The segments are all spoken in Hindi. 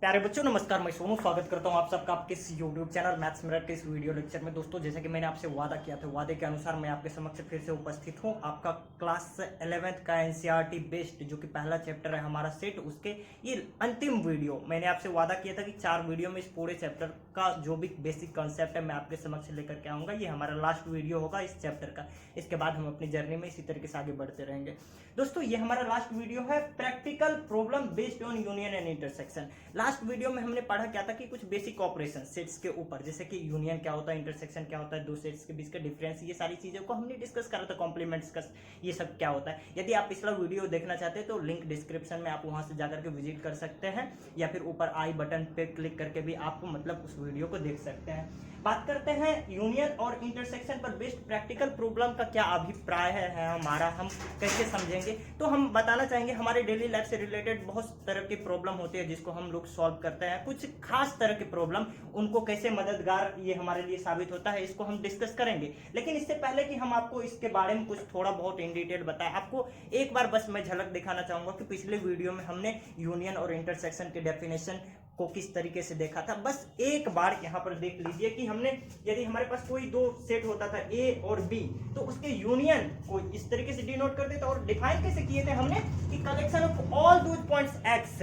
प्यारे बच्चों नमस्कार, मैं सोनू स्वागत करता हूं आप सबका आपके इस यूट्यूब चैनल मैथ्स मिरर के इस वीडियो लेक्चर में। दोस्तों जैसा कि मैंने आपसे वादा किया था, वादे के अनुसार मैं आपके समक्ष फिर से उपस्थित हूं। आपका क्लास 11th का एनसीईआरटी बेस्ड जो कि पहला चैप्टर है हमारा सेट, उसके ये अंतिम वीडियो। मैंने आपसे वादा किया था कि 4 वीडियो में इस पूरे चैप्टर का जो भी बेसिक कॉन्सेप्ट है मैं आपके समक्ष लेकर के आऊँगा। ये हमारा लास्ट वीडियो होगा इस चैप्टर का। इसके बाद हम अपनी जर्नी में इसी तरीके से आगे बढ़ते रहेंगे। दोस्तों ये हमारा लास्ट वीडियो है practical problem based on union and intersection. Last video में हमने पढ़ा क्या था कि कुछ बेसिक ऑपरेशन सेट्स के ऊपर, जैसे कि यूनियन क्या होता है, इंटरसेक्शन क्या होता है, दो सेट्स के बीच का डिफरेंस, ये सारी चीजों को हमने डिस्कस करा था। कॉम्प्लीमेंट्स का ये सब क्या होता है। यदि आप पिछला वीडियो देखना चाहते हैं तो लिंक डिस्क्रिप्शन में आप वहां से जाकर के विजिट कर सकते हैं, या फिर ऊपर आई बटन पे क्लिक करके भी आप मतलब उस वीडियो को देख सकते हैं। बात करते हैं यूनियन और इंटरसेक्शन पर बेस्ड प्रैक्टिकल प्रॉब्लम का क्या अभिप्राय है हमारा, हम कैसे समझेंगे। तो हम बताना चाहेंगे हमारे डेली लाइफ से रिलेटेड बहुत तरह की प्रॉब्लम होती है जिसको हम लोग सॉल्व करते हैं। कुछ खास तरह की प्रॉब्लम, उनको कैसे मददगार ये हमारे लिए साबित होता है, इसको हम डिस्कस करेंगे। लेकिन इससे पहले कि हम आपको इसके बारे में कुछ थोड़ा बहुत इन डिटेल बताएं, आपको एक बार बस मैं झलक दिखाना चाहूंगा कि पिछले वीडियो में हमने यूनियन और इंटरसेक्शन के डेफिनेशन को किस तरीके से देखा था। बस एक बार यहाँ पर देख लीजिए कि हमने, यदि हमारे पास कोई दो सेट होता था ए और बी, तो उसके यूनियन को इस तरीके से डिनोट करते थे। और डिफाइन कैसे किए थे हमने कि collection of all those points x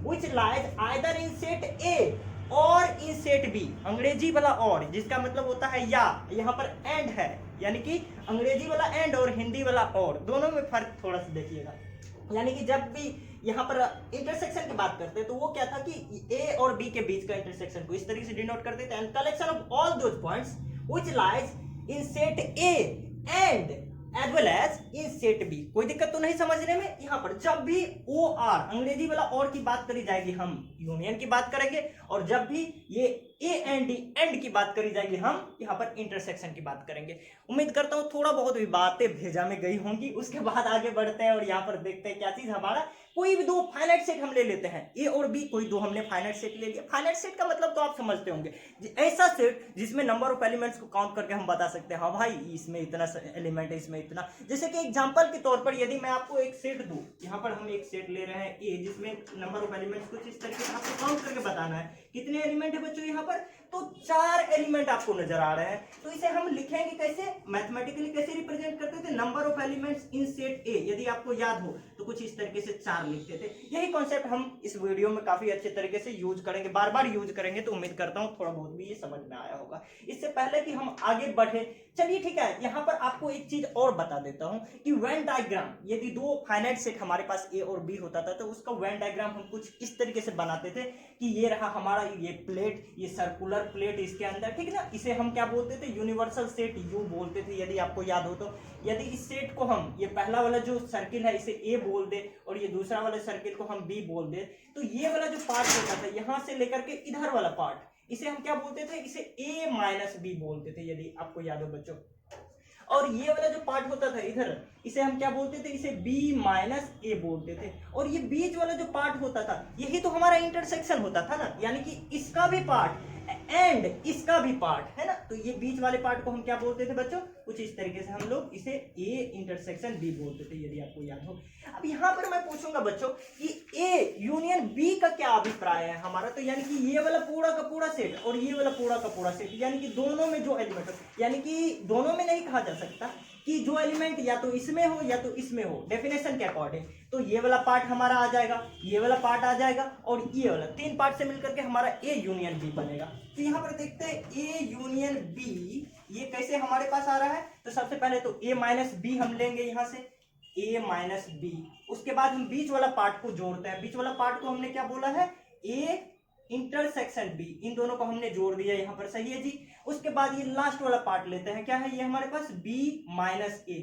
which lies either in set ए और इन सेट बी। अंग्रेजी वाला और जिसका मतलब होता है या, यहाँ पर एंड है, यानी कि अंग्रेजी वाला एंड और हिंदी वाला और, दोनों में फर्क थोड़ा सा देखिएगा। यानी कि जब भी यहाँ पर इंटरसेक्शन की बात करते हैं तो वो क्या था कि ए और बी के बीच का इंटरसेक्शन को इस तरीके से डिनोट करते थे, and collection of all those points which lies in set A and as well as in set B. कोई दिक्कत तो नहीं समझने में। यहाँ पर जब भी ओ आर, अंग्रेजी वाला और की बात करी जाएगी हम यूनियन की बात करेंगे, और जब भी ये ए एंड डी एंड की बात करी जाएगी हम यहाँ पर इंटरसेक्शन की बात करेंगे। उम्मीद करता हूँ थोड़ा बहुत भी बातें भेजा में गई होंगी। उसके बाद आगे बढ़ते हैं और यहाँ पर देखते हैं क्या चीज हमारा, कोई भी दो फाइनाइट सेट हम ले लेते हैं, ए और बी, कोई दो हमने फाइनाइट सेट ले लिया। फाइनाइट सेट का मतलब तो आप समझते होंगे, ऐसा सेट जिसमें नंबर ऑफ एलिमेंट्स को काउंट करके हम बता सकते हैं, हाँ भाई इसमें इतना एलिमेंट है, इसमें इतना। जैसे कि एग्जांपल के तौर पर यदि मैं आपको एक सेट दूं, यहाँ पर हम एक सेट ले रहे हैं ए, जिसमें नंबर ऑफ एलिमेंट्स कुछ इस तरीके से आपको काउंट करके बताना है। कितने एलिमेंट है बच्चों यहाँ पर, तो 4 एलिमेंट आपको नजर आ रहे हैं। तो इसे हम लिखेंगे कैसे, मैथमेटिकली कैसे रिप्रेजेंट करते थे, number of elements in set ए। यदि आपको याद हो तो कुछ इस तरीके से 4 लिखते थे। यही कॉन्सेप्ट हम इस वीडियो में काफी अच्छे तरीके से यूज करेंगे, बार बार यूज करेंगे। तो उम्मीद करता हूँ थोड़ा बहुत भी ये समझ में आया होगा। इससे पहले कि हम आगे बढ़े, चलिए ठीक है, यहाँ पर आपको एक चीज और बता देता हूँ कि वेन डायग्राम, यदि दो फाइनाइट सेट हमारे पास ए और बी होता था तो उसका वेन डायग्राम हम कुछ इस तरीके से बनाते थे कि ये रहा हमारा ये प्लेट, ये सर्कुलर प्लेट इसके अंदर, ठीक है ना। इसे हम क्या बोलते थे, यूनिवर्सल सेट यू बोलते थे, यदि आपको याद हो तो। यदि इस सेट को हम, ये पहला वाला जो सर्किल है इसे ए बोल दे और ये दूसरा वाला सर्किल को हम बी बोल दे, तो ये वाला जो पार्ट होता था यहाँ से लेकर के इधर वाला पार्ट, इसे हम क्या बोलते थे, इसे ए माइनस बी बोलते थे, यदि आपको याद हो बच्चों। और ये वाला जो पार्ट होता था इधर, इसे हम क्या बोलते थे, इसे बी माइनस ए बोलते थे। और ये बीच वाला जो पार्ट होता था यही तो हमारा इंटरसेक्शन होता था ना, यानी कि इसका भी पार्ट एंड इसका भी पार्ट है ना। तो ये बीच वाले पार्ट को हम क्या बोलते थे बच्चों, कुछ इस तरीके से हम लोग इसे ए इंटरसेक्शन बी बोलते थे, यदि आपको याद हो। अब यहाँ पर मैं पूछूंगा बच्चों कि ए यूनियन बी का क्या अभिप्राय है हमारा, तो यानी कि ये वाला पूरा का पूरा सेट और ये वाला पूरा का पूरा सेट, यानी कि दोनों में जो एलिमेंट, यानी कि दोनों में नहीं कहा जा सकता कि जो एलिमेंट या तो इसमें हो या तो इसमें हो, डेफिनेशन के अकॉर्डिंग। तो ये वाला पार्ट हमारा आ जाएगा, ये वाला पार्ट आ जाएगा और ये वाला, 3 पार्ट से मिलकर के हमारा ए यूनियन बी बनेगा। तो यहाँ पर देखते हैं ए यूनियन बी ये कैसे हमारे पास आ रहा है। तो सबसे पहले तो ए माइनस बी हम लेंगे यहाँ से, ए माइनस बी। उसके बाद हम बीच वाला पार्ट को जोड़ते हैं। बीच वाला पार्ट को हमने क्या बोला है, ए इंटरसेक्शन बी, इन दोनों को हमने जोड़ दिया यहाँ पर, सही है जी। उसके बाद ये लास्ट वाला पार्ट लेते हैं, क्या है ये हमारे पास, बी माइनस ए,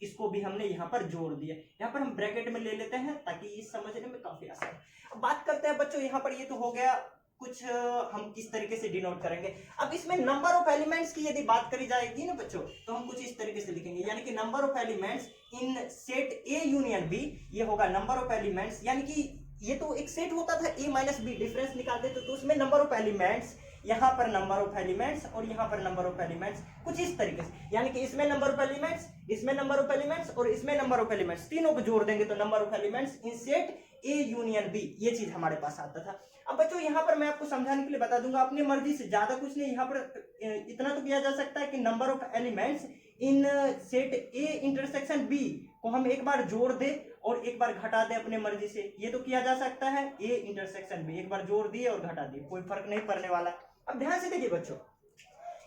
इसको भी हमने यहाँ पर जोड़ दिया। यहाँ पर हम ब्रैकेट में ले लेते हैं ताकि ये समझने में काफी आसान है। अब बात करते हैं बच्चों, यहाँ पर ये तो हो गया कुछ हम किस तरीके से डिनोट करेंगे। अब इसमें नंबर ऑफ एलिमेंट्स की यदि बात करी जाएगी ना बच्चों, तो हम कुछ इस तरीके से लिखेंगे, यानी कि number of elements in set A union B, ये होगा नंबर ऑफ एलिमेंट्स, यानी कि ये तो एक सेट होता था ए माइनस बी, डिफरेंस निकालते तो उसमें नंबर ऑफ एलिमेंट्स, यहाँ पर नंबर ऑफ एलिमेंट्स और यहाँ पर नंबर ऑफ एलिमेंट्स, कुछ इस तरीके से। यानी कि इसमें नंबर ऑफ एलिमेंट्स, इसमें नंबर ऑफ एलिमेंट्स और इसमें नंबर ऑफ एलिमेंट्स, तीनों को जोड़ देंगे तो number of elements in set A union B, ये चीज हमारे पास आता था। अब बच्चों यहाँ पर मैं आपको समझाने के लिए बता दूंगा, अपनी मर्जी से, ज्यादा कुछ नहीं। यहाँ पर इतना तो किया जा सकता है कि number of elements in set A intersection B को हम एक बार जोड़ दे और एक बार घटा दे अपने मर्जी से, ये तो किया जा सकता है। ए इंटरसेक्शन बी एक बार जोड़ दिए और घटा दिए, कोई फर्क नहीं पड़ने वाला। अब ध्यान से देखिए बच्चों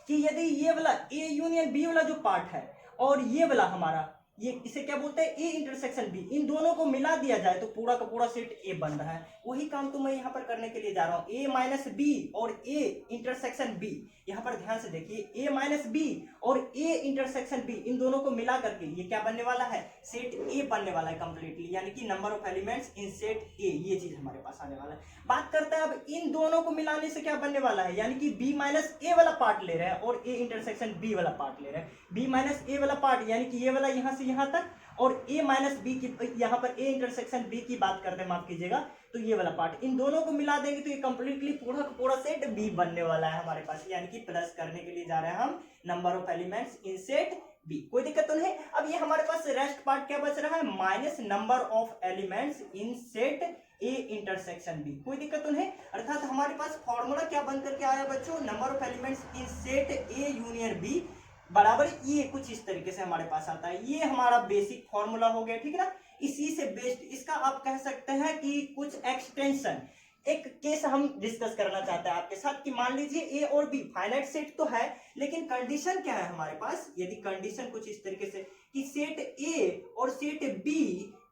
कि यदि ये वाला ए यूनियन बी वाला जो पार्ट है और ये वाला हमारा, ये इसे क्या बोलते हैं, ए इंटरसेक्शन बी, इन दोनों को मिला दिया जाए तो पूरा का पूरा सेट ए बन रहा है। वही काम तो मैं यहाँ पर करने के लिए जा रहा हूँ। ए माइनस बी और ए इंटरसेक्शन बी, यहाँ पर ध्यान से देखिए, ए माइनस बी और ए इंटरसेक्शन बी, इन दोनों को मिला करके ये क्या बनने वाला है, सेट ए बनने वाला है कंप्लीटली, यानी कि number of elements in set ए, ये चीज हमारे पास आने वाला है। बात करते हैं अब इन दोनों को मिलाने से क्या बनने वाला है, यानी कि बी माइनस ए वाला पार्ट ले रहे हैं और ए इंटरसेक्शन बी वाला पार्ट ले रहे हैं। बी माइनस ए वाला पार्ट यानी कि ये वाला यहाँ से यहाँ तक, और ए माइनस बी की, यहाँ पर ए इंटरसेक्शन बी की बात करते हैं, माफ कीजिएगा, तो ये वाला पार्ट, इन दोनों को मिला देंगे तो ये कंप्लीटली पूरा का पूरा सेट बी बनने वाला है हमारे पास, यानी कि प्लस करने के लिए जा रहे हैं हम number of elements in set B. कोई दिक्कत तो नहीं। अब ये हमारे पास रेस्ट पार्ट क्या बच रहा है, minus number of elements in set A intersection B, कोई दिक्कत तो नहीं। अर्थात हमारे पास फॉर्मूला क्या बन करके आया बच्चों, number of elements in set A union B बराबर ये कुछ इस तरीके से हमारे पास आता है। ये हमारा बेसिक फॉर्मूला हो गया, ठीक है ना। इसी से बेस्ड इसका आप कह सकते हैं कि कुछ एक्सटेंशन, एक केस हम डिस्कस करना चाहते हैं आपके साथ कि मान लीजिए ए और बी फाइनाइट सेट तो है, लेकिन कंडीशन क्या है हमारे पास, यदि कंडीशन कुछ इस तरीके से कि सेट ए और सेट बी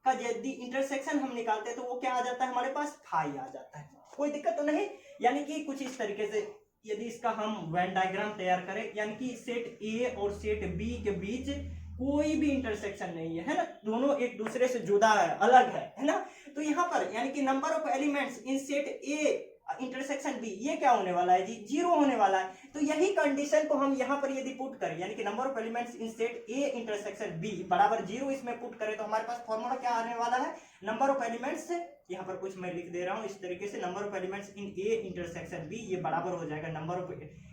का यदि इंटरसेक्शन हम निकालते हैं तो वो क्या आ जाता है हमारे पास, फाई आ जाता है। कोई दिक्कत तो नहीं। यानी कि कुछ इस तरीके से यदि इसका हम वेन डायग्राम तैयार करें, यानी कि सेट ए और सेट बी के बीच कोई भी इंटरसेक्शन नहीं है ना, दोनों एक दूसरे से जुदा है, अलग है ना। तो यहाँ पर यानी कि number of elements in set A intersection B, ये क्या होने वाला है जी, 0 होने वाला है। तो यही कंडीशन को हम यहाँ पर यदि पुट करें, यानी कि number of elements in set A intersection B बराबर 0 इसमें पुट करें, तो हमारे पास फॉर्मूला क्या आने वाला है, नंबर ऑफ एलिमेंट्स, यहाँ पर कुछ मैं लिख दे रहा हूँ इस तरीके से, number of elements in A intersection B, ये बराबर हो जाएगा number of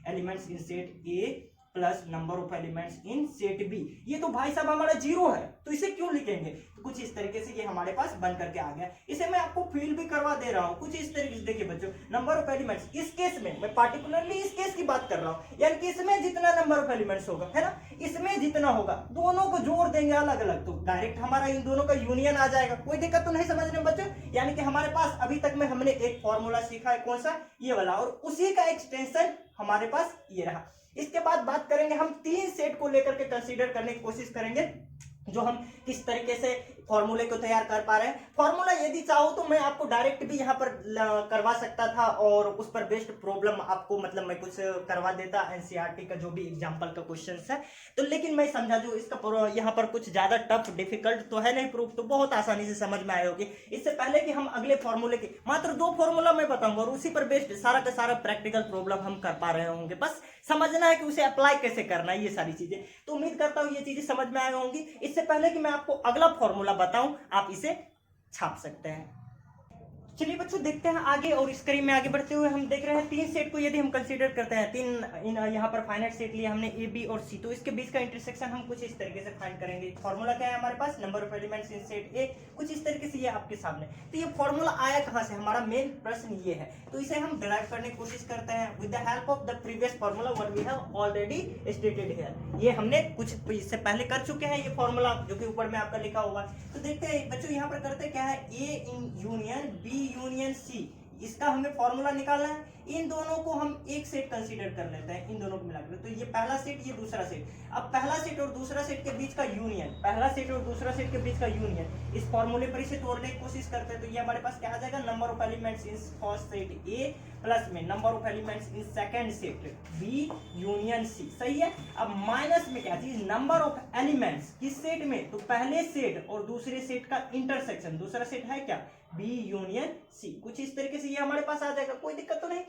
elements in set A plus number of elements in set B. ये तो भाई साहब हमारा 0 है, तो इसे क्यों लिखेंगे, तो कुछ इस तरीके से ये हमारे पास बन करके आ गया। इसे मैं आपको फील भी करवा दे रहा हूँ कुछ इस तरीके से। देखिए बच्चों, नंबर ऑफ एलिमेंट्स, इस केस में मैं पार्टिकुलरली इस केस की बात कर रहा हूँ, यानी कि इसमें जितना नंबर ऑफ एलिमेंट्स होगा, है ना, इसमें जितना होगा, दोनों को जोड़ देंगे अलग अलग, तो डायरेक्ट हमारा इन दोनों का यूनियन आ जाएगा। कोई दिक्कत तो नहीं समझने में बच्चों। यानी कि हमारे पास अभी तक में हमने एक फॉर्मूला सीखा है, कौन सा, ये वाला, और उसी का एक्सटेंशन हमारे पास ये रहा। इसके बाद बात करेंगे हम 3 सेट को लेकर के कंसीडर करने की कोशिश करेंगे, जो हम किस तरीके से फॉर्मूले को तैयार कर पा रहे हैं। फॉर्मूला यदि चाहो तो मैं आपको डायरेक्ट भी यहाँ पर करवा सकता था और उस पर बेस्ड प्रॉब्लम आपको मतलब मैं कुछ करवा देता, एनसीईआरटी का जो भी एग्जांपल का क्वेश्चन है, तो लेकिन मैं समझा जो इसका यहाँ पर कुछ ज्यादा टफ डिफिकल्ट तो है नहीं, प्रूफ तो बहुत आसानी से समझ में आए होगी। इससे पहले कि हम अगले फॉर्मूले की मात्र 2 फॉर्मूला मैं बताऊंगा और उसी पर बेस्ड सारा का सारा प्रैक्टिकल प्रॉब्लम हम कर पा रहे होंगे, बस समझना है कि उसे अप्लाई कैसे करना है, ये सारी चीजें। तो उम्मीद करता हूँ ये चीजें समझ में आई होंगी। इससे पहले कि मैं आपको अगला फॉर्मूला बताऊं, आप इसे छाप सकते हैं। चलिए बच्चों देखते हैं आगे, और स्क्रीन में आगे बढ़ते हुए हम देख रहे हैं 3 सेट को यदि हम कंसीडर करते हैं, 3 यहाँ पर फाइनाइट सेट लिया हमने ए बी और सी, तो इसके बीच का इंटरसेक्शन हम कुछ इस तरीके से फाइंड करेंगे। फॉर्मूला क्या है हमारे पास, number of elements in set a, कुछ इस तरीके से ये आपके सामने। तो ये फॉर्मूला आया कहाँ से, हमारा मेन प्रश्न ये है, तो इसे हम डिराइव करने की कोशिश करते हैं with the help of the previous formula what we have already stated here. ये हमने कुछ इससे पहले कर चुके हैं ये फॉर्मूला, जो कि ऊपर में आपका लिखा होगा। तो देखते हैं बच्चों यहाँ पर करते क्या है, a in union B union c, इसका हमें फॉर्मूला निकालना है। इन दोनों को हम एक सेट कंसीडर कर लेते हैं, इन दोनों को मिलाकर, तो ये पहला सेट ये दूसरा सेट। अब पहला सेट और दूसरा सेट के बीच का यूनियन, पहला सेट और दूसरा सेट के बीच का यूनियन, इस फॉर्मूले पर इसे तोड़ने की कोशिश करते हैं, तो ये हमारे पास क्या आ जाएगा, number of elements in first set A plus में number of elements in second set b union c. सही है। अब माइनस में क्या चीज, नंबर ऑफ एलिमेंट्स किस सेट में, तो पहले सेट और दूसरे सेट का इंटरसेक्शन, दूसरा सेट है क्या, बी यूनियन सी। कुछ इस तरीके से ये हमारे पास आ जाएगा, कोई दिक्कत तो नहीं।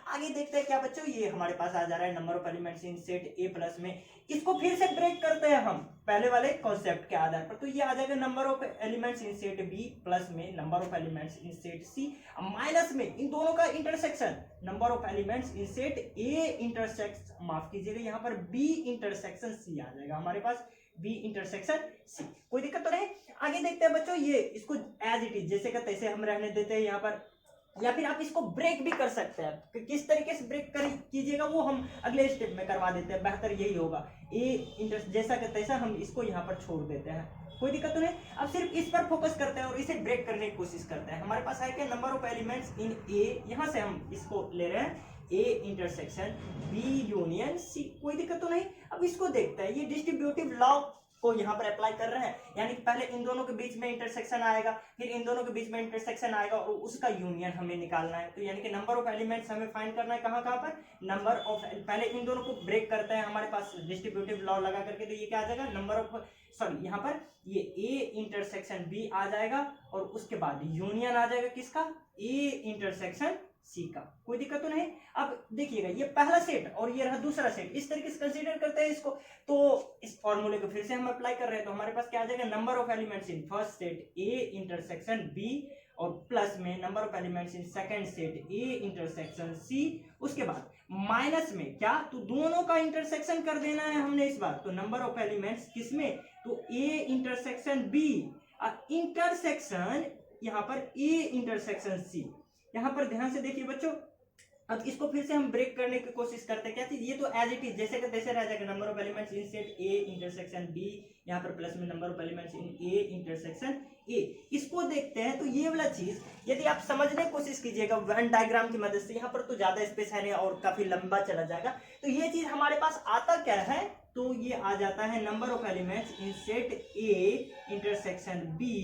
आगे देखते हैं क्या बच्चों, ये हमारे पास आ जा रहा है number of elements in set A plus में, इसको फिर से ब्रेक करते हैं हम पहले वाले कॉन्सेप्ट के आधार पर, तो ये आ जाएगा number of elements in set B plus में number of elements in set C, minus में इन दोनों का intersection, number of elements in set A intersection, माफ कीजिएगा यहाँ पर बी इंटरसेक्शन सी आ जाएगा हमारे पास, बी इंटरसेक्शन सी। कोई दिक्कत तो नहीं। आगे देखते हैं बच्चों, ये इसको एज इट इज जैसे का तैसे हम रहने देते हैं यहाँ पर, या फिर आप इसको ब्रेक भी कर सकते हैं। कि किस तरीके से ब्रेक कीजिएगा वो हम अगले स्टेप में करवा देते हैं, बेहतर यही होगा। ए इंटर जैसा का तैसा हम इसको यहाँ पर छोड़ देते हैं, कोई दिक्कत तो नहीं। अब सिर्फ इस पर फोकस करते हैं और इसे ब्रेक करने की कोशिश करते हैं। हमारे पास है क्या, number of elements in A, यहाँ से हम इसको ले रहे हैं A intersection B union C, कोई दिक्कत तो नहीं। अब इसको देखते हैं, ये डिस्ट्रीब्यूटिव लॉ को यहाँ पर अप्लाई कर रहे हैं, यानी कि पहले इन दोनों के बीच में इंटरसेक्शन आएगा, फिर इन दोनों के बीच में इंटरसेक्शन आएगा और उसका यूनियन हमें निकालना है। तो यानी कि नंबर ऑफ एलिमेंट्स हमें फाइंड करना है कहाँ पर, नंबर ऑफ, पहले इन दोनों को ब्रेक करते हैं हमारे पास डिस्ट्रीब्यूटिव लॉ लगा करके। तो ये क्या आ जाएगा, नंबर ऑफ, सॉरी यहाँ पर ये ए इंटरसेक्शन बी आ जाएगा और उसके बाद यूनियन आ जाएगा किसका, ए इंटरसेक्शन सी का, कोई दिक्कत तो नहीं। अब देखिएगा ये पहला सेट और ये रहा दूसरा सेट, इस तरीके से कंसीडर करते हैं इसको। तो इस फॉर्मूले को फिर से हम अप्लाई कर रहे हैं, तो हमारे पास क्या आ जाएगा, number of elements in first set A intersection B और प्लस में number of elements in second set A intersection C. उसके बाद माइनस में क्या, तो दोनों का इंटरसेक्शन कर देना है हमने इस बार। तो नंबर ऑफ एलिमेंट्स किसमें, तो ए इंटरसेक्शन बी इंटरसेक्शन यहाँ पर ए इंटरसेक्शन सी। यहाँ पर ध्यान से देखिए बच्चों, अब इसको फिर से हम ब्रेक करने की कोशिश करते हैं। क्या चीज, ये तो एज इट इज जैसे का तैसे रह जाएगा, number of elements in set A intersection B, यहाँ पर प्लस में number of elements in A intersection A. इसको देखते हैं, तो ये वाला चीज यदि आप समझने की कोशिश कीजिएगा वेन डायग्राम की मदद से, यहाँ पर तो ज्यादा स्पेस है नहीं और काफी लंबा चला जाएगा। तो ये चीज हमारे पास आता क्या है, तो ये आ जाता है number of elements in set A intersection B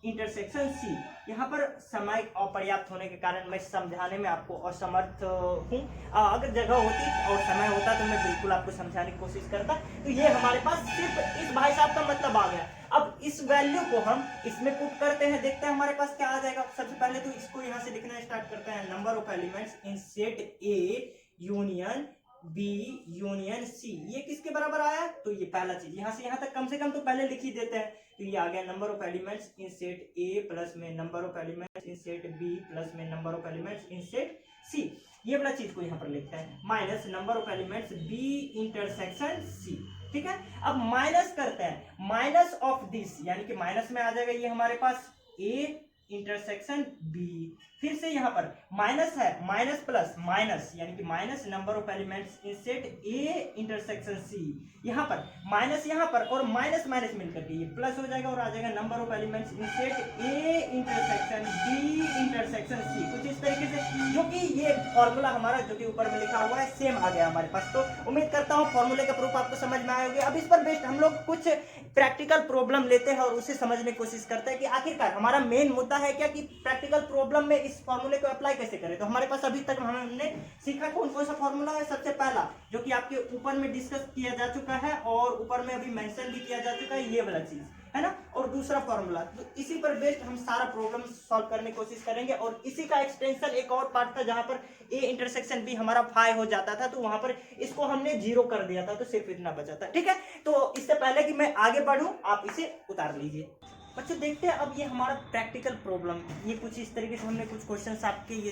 intersection C. यहाँ पर समय अपर्याप्त होने के कारण मैं समझाने में आपको असमर्थ हूँ। अगर जगह होती और समय होता तो मैं बिल्कुल आपको समझाने की कोशिश करता। तो ये हमारे पास सिर्फ इस भाई साहब का मतलब आ गया। अब इस वैल्यू को हम इसमें पुट करते हैं, देखते हैं हमारे पास क्या आ जाएगा। सबसे पहले तो इसको यहाँ से लिखना स्टार्ट करते हैं, number of elements in set A union B union C. ये किसके बराबर आया, तो ये पहला चीज यहाँ से यहाँ तक कम से कम तो पहले लिख ही देते हैं। तो ये आ गया number of elements in set A plus में number of elements in set B plus में number of elements in set C. ये वाला चीज को यहाँ पर लिखते हैं, minus number of elements B intersection C. ठीक है, अब माइनस करते हैं, माइनस ऑफ दिस, यानी कि माइनस में आ जाएगा ये हमारे पास ए इंटरसेक्शन बी। फिर से यहाँ पर माइनस है, माइनस प्लस माइनस, यानी कि minus number of elements in set A intersection C. यहाँ पर माइनस यहाँ पर और माइनस माइनस मिलकर के ये प्लस हो जाएगा और आ जाएगा number of elements in set A intersection B intersection C. कुछ इस तरीके से, जो कि ये फॉर्मूला हमारा जो कि ऊपर में लिखा हुआ है सेम आ गया हमारे पास। तो उम्मीद करता हूँ फॉर्मूले का प्रूफ आपको समझ में आए होंगे। अब इस पर बेस्ड हम लोग कुछ प्रैक्टिकल प्रॉब्लम लेते हैं और उसे समझने की कोशिश करते हैं कि आखिरकार हमारा मेन मुद्दा है क्या, कि प्रैक्टिकल प्रॉब्लम में इस फॉर्मूले को अप्लाई कैसे करें। तो हमारे पास अभी तक हमने सीखा कौन कौन सा फॉर्मूला है। सबसे पहला जो कि आपके ऊपर में डिस्कस किया जा चुका है और ऊपर में अभी मेंशन भी किया जा चुका है, ये वाला चीज है ना, और दूसरा फॉर्मूला। तो इसी पर बेस्ड हम सारा प्रॉब्लम सॉल्व करने की कोशिश करेंगे। और इसी का एक्सटेंशन एक और पार्ट था जहां पर ए इंटरसेक्शन बी हमारा 5 हो जाता था, तो वहां पर इसको हमने 0 कर दिया था, तो सिर्फ इतना बचा था। ठीक है, तो इससे पहले कि मैं आगे बढ़ूं आप इसे उतार लीजिए। बच्चों देखते हैं अब ये हमारा प्रैक्टिकल प्रॉब्लम, ये कुछ इस तरीके से हमने कुछ क्वेश्चंस आपके ये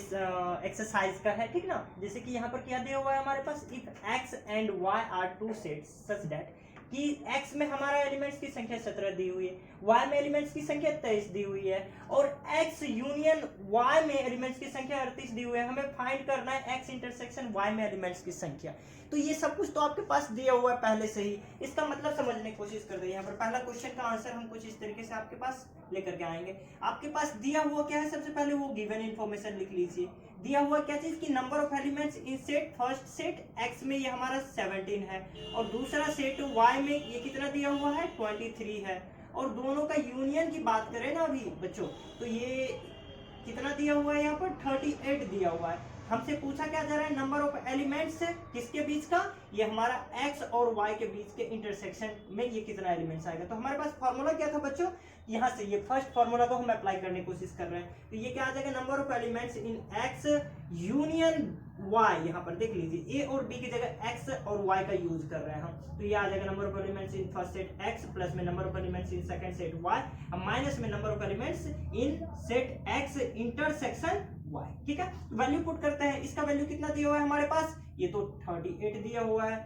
एक्सरसाइज का है, ठीक ना। जैसे कि यहाँ पर क्या दिया हुआ है हमारे पास, if x and y are two sets such that, कि x में हमारा एलिमेंट्स की संख्या 17 दी हुई है, y में एलिमेंट्स की संख्या 23 दी हुई है और x यूनियन y में एलिमेंट्स की संख्या 38 दी हुई है। हमें फाइंड करना है x इंटरसेक्शन y में एलिमेंट्स की संख्या। तो ये सब कुछ तो आपके पास दिया हुआ है पहले से ही, इसका मतलब समझने की कोशिश करते हैं। यहाँ पर पहला क्वेश्चन का आंसर हम कुछ इस तरीके से आपके पास लेकर के आएंगे। आपके पास दिया हुआ क्या है, सबसे पहले वो गिवन इन्फॉर्मेशन लिख लीजिए। दिया हुआ क्या चीज, कि number of elements in set first set x में ये हमारा 17 है और दूसरा सेट y में ये कितना दिया हुआ है 23 है। और दोनों का यूनियन की बात करें ना अभी बच्चों, तो ये कितना दिया हुआ है, यहाँ पर 38 दिया हुआ है। हमसे पूछा क्या जा रहा है, नंबर ऑफ एलिमेंट्स किसके बीच का, ये हमारा x और y के बीच के इंटरसेक्शन में ये कितना एलिमेंट्स आएगा। तो हमारे पास फॉर्मूला क्या था बच्चों, यहाँ से ये फर्स्ट फॉर्मूला को हम अप्लाई करने की कोशिश कर रहे हैं। तो ये क्या आ जाएगा, number of elements in x union y। यहाँ पर देख लीजिए a और b की जगह x और y का यूज कर रहे हैं हम, तो ये आ जाएगा number of elements in first set x plus में number of elements in second set y minus में number of elements in set x intersection y। ठीक है, वैल्यू पुट करते हैं। इसका वैल्यू कितना दिया हुआ है हमारे पास, ये तो 38 दिया हुआ है,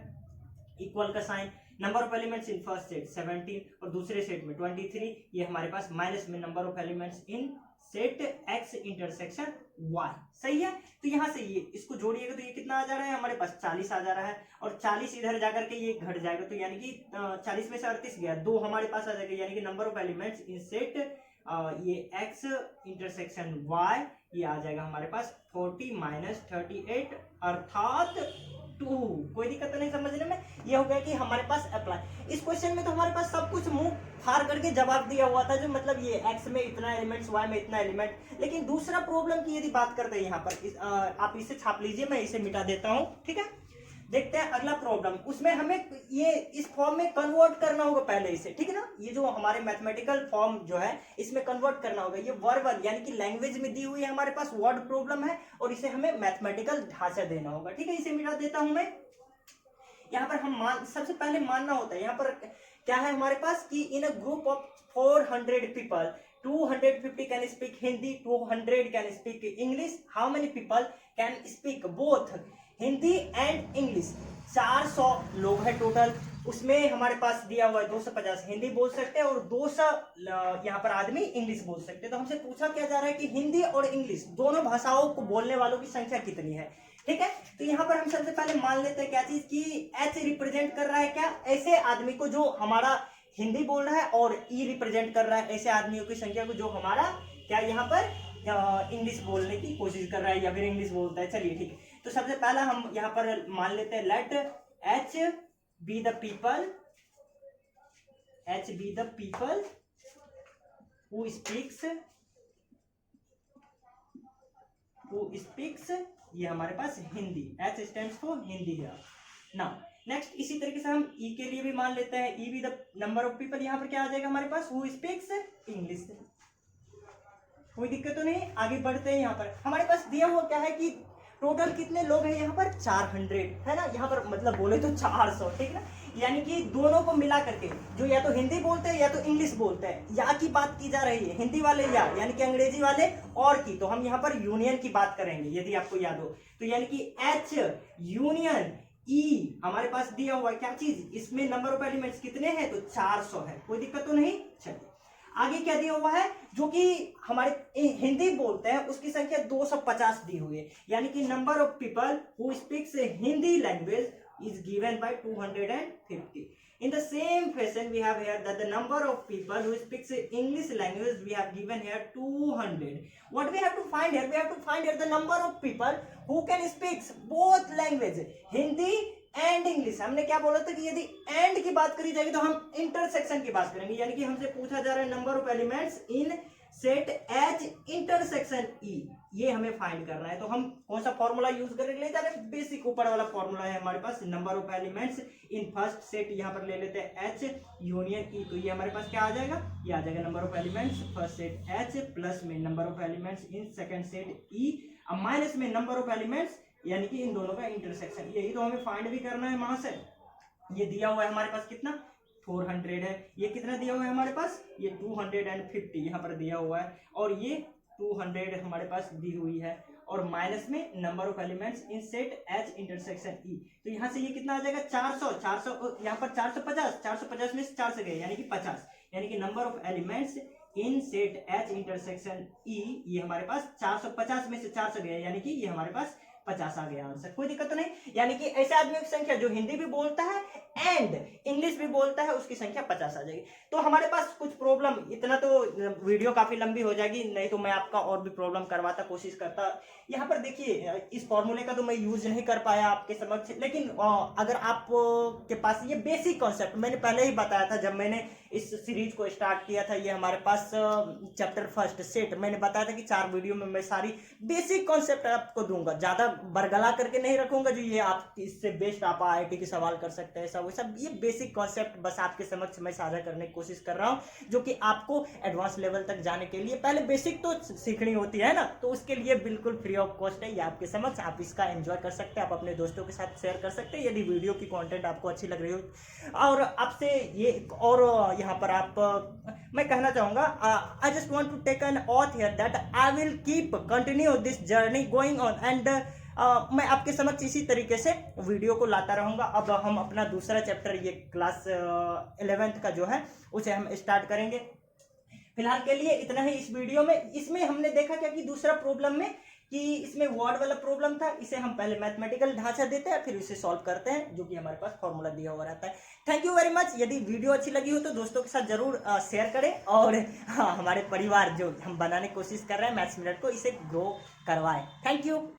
इक्वल का sign. Number of elements in first set 17 और दूसरे सेट में 23, ये हमारे पास माइनस में number of elements in set x intersection y। सही है, तो यहाँ से ये इसको जोड़िएगा तो ये कितना आ जा रहा है हमारे पास 40 आ जा रहा है, और 40 इधर जाकर के ये घट जाएगा, तो यानी कि 40 में से 38 गया, 2 हमारे पास आ जाएगा, यानी कि number of elements in set ये x इंटरसेक्शन y ये आ जाएगा हमारे पास 40 माइनस 38 अर्थात 2। कोई दिक्कत नहीं समझने में, ये हो गया कि हमारे पास अप्लाई। इस क्वेश्चन में तो हमारे पास सब कुछ मुंह फाड़ करके जवाब दिया हुआ था, जो मतलब ये x में इतना एलिमेंट्स y में इतना एलिमेंट। लेकिन दूसरा प्रॉब्लम की यदि बात करते हैं यहाँ पर आप इसे छाप लीजिए, मैं इसे मिटा देता हूँ, ठीक है। देखते हैं अगला प्रॉब्लम, उसमें हमें ये इस फॉर्म में कन्वर्ट करना होगा पहले इसे, ठीक है ना। ये जो हमारे मैथमेटिकल फॉर्म जो है इसमें कन्वर्ट करना होगा। ये वर्बल यानी कि लैंग्वेज में दी हुई है हमारे पास, वर्ड प्रॉब्लम है, और इसे हमें मैथमेटिकल ढांचा देना होगा, ठीक है। इसे मिटा देता हूं मैं। यहाँ पर हम सबसे पहले मानना होता है, यहाँ पर क्या है हमारे पास कि in a group of 400 people 250 can speak Hindi, 200 can speak English, how many people can speak both Hindi and English. 400 लोग हैं टोटल, उसमें हमारे पास दिया हुआ है 250 हिंदी बोल सकते हैं और 200 यहाँ पर आदमी इंग्लिश बोल सकते हैं। तो हमसे पूछा क्या जा रहा है कि हिंदी और इंग्लिश दोनों भाषाओं को बोलने वालों की संख्या कितनी है, ठीक है। तो यहाँ पर हम सबसे पहले मान लेते हैं क्या चीज की एच रिप्रेजेंट कर रहा है क्या, ऐसे आदमी को जो हमारा हिंदी बोल रहा है, और ई रिप्रेजेंट कर रहा है ऐसे आदमियों की संख्या को जो हमारा क्या यहाँ पर इंग्लिश बोलने की कोशिश कर रहा है या फिर इंग्लिश बोलता है। चलिए ठीक है, तो सबसे पहला हम यहाँ पर मान लेते हैं let H be the people, H be the people who speaks ये हमारे पास Hindi, H stands for Hindi है। नाउ नेक्स्ट इसी तरीके से हम ई के लिए भी मान लेते हैं, E be the number of people, यहाँ पर क्या आ जाएगा हमारे पास हु स्पीक्स इंग्लिश। कोई दिक्कत तो नहीं, आगे बढ़ते हैं। यहाँ पर हमारे पास दिया हुआ क्या है कि टोटल कितने लोग हैं यहाँ पर 400 है ना, यहाँ पर मतलब बोले तो 400, ठीक ना। यानी कि दोनों को मिला करके जो या तो हिंदी बोलते हैं या तो इंग्लिश बोलते हैं, या की बात की जा रही है, हिंदी वाले या यानी कि अंग्रेजी वाले और की, तो हम यहाँ पर यूनियन की बात करेंगे यदि आपको याद हो तो, यानी कि एच यूनियन ई हमारे पास दिया हुआ क्या चीज, इसमें नंबर ऑफ एलिमेंट्स कितने हैं तो 400 है। कोई दिक्कत तो नहीं। चलिए आगे क्या दिया हुआ है, जो कि हमारे हिंदी बोलते हैं उसकी संख्या 250 दी हुई है, यानी कि number of people who speaks Hindi language is given by 250. In the same fashion we have here that the number of people who speaks English language we have given here 200. What we have to find here, we have to find here the number of people who can speak both language Hindi and English. हमने क्या बोला था कि यदि एंड की बात करी जाएगी तो हम इंटरसेक्शन की बात करेंगे, यानी कि हमसे पूछा जा रहा है number of elements in set H intersection E, ये हमें फाइंड करना है। तो हम कौन सा फॉर्मूला यूज करेंगे, बेसिक ऊपर वाला फॉर्मूला है हमारे पास, number of elements in first set, यहाँ पर ले लेते हैं एच यूनियन ई, तो ये हमारे पास क्या आ जाएगा, ये आ जाएगा number of elements first set H plus में number of elements in second set E, अब माइनस में नंबर ऑफ एलिमेंट्स यानी कि इन दोनों का इंटरसेक्शन। यही तो हमें फाइंड भी करना है वहां से। ये दिया हुआ है हमारे पास कितना 400 है, ये कितना दिया हुआ है हमारे पास, ये 250 यहाँ पर दिया हुआ है, और ये 200 हमारे पास दी हुई है, और माइनस में number of elements in set H intersection E, तो यहाँ से ये कितना आ जाएगा 400 यहाँ पर 450 में से 4 से गए यानी कि 50, यानी कि number of elements in set H intersection E ये हमारे पास 450 में से 4 से गए, यानी कि ये हमारे पास 50 आ गया आंसर। कोई दिक्कत तो नहीं, यानी कि ऐसे आदमियों की संख्या जो हिंदी भी बोलता है एंड इंग्लिश भी बोलता है उसकी संख्या 50 आ जाएगी। तो हमारे पास कुछ प्रॉब्लम, इतना तो वीडियो काफी लंबी हो जाएगी, नहीं तो मैं आपका और भी प्रॉब्लम करवाता, कोशिश करता। यहाँ पर देखिए इस फॉर्मूले का तो मैं यूज नहीं कर पाया आपके समक्ष, लेकिन अगर आप के पास ये बेसिक कॉन्सेप्ट मैंने पहले ही बताया था जब मैंने इस सीरीज को स्टार्ट किया था, ये हमारे पास चैप्टर फर्स्ट सेट, मैंने बताया था कि 4 वीडियो में मैं सारी बेसिक कॉन्सेप्ट आपको दूंगा, ज्यादा बरगला करके नहीं रखूंगा जो ये आप इससे बेस्ट आप IIT के सवाल कर सकते हैं, सब ये बेसिक कॉन्सेप्ट बस आपके समक्ष मैं साझा करने की कोशिश कर रहा हूँ, जो कि आपको एडवांस लेवल तक जाने के लिए पहले बेसिक तो सीखनी होती है ना, तो उसके लिए बिल्कुल फ्री ऑफ कॉस्ट है ये आपके समक्ष, आप इसका एंजॉय कर सकते हैं, आप अपने दोस्तों के साथ शेयर कर सकते हैं यदि वीडियो की कंटेंट आपको अच्छी लग रही हो। और आपसे ये और यहाँ पर आप मैं कहना चाहूंगा, I just want to take an oath here that I will keep continue this journey going on and मैं आपके समक्ष इसी तरीके से वीडियो को लाता रहूँगा। अब हम अपना दूसरा चैप्टर ये क्लास 11th का जो है उसे हम स्टार्ट करेंगे। फिलहाल के लिए इतना ही इस वीडियो में। इसमें हमने देखा क्या कि दूसरा प्रॉब्लम में कि इसमें वर्ड वाला प्रॉब्लम था, इसे हम पहले मैथमेटिकल ढांचा देते हैं फिर इसे सॉल्व करते हैं, जो कि हमारे पास फॉर्मूला दिया हुआ रहता है। Thank you very much. यदि वीडियो अच्छी लगी हो तो दोस्तों के साथ जरूर शेयर करें, और हाँ, हमारे परिवार जो हम बनाने की कोशिश कर रहे हैं मैथ्स मिनट को, इसे ग्रो करवाएं। Thank you.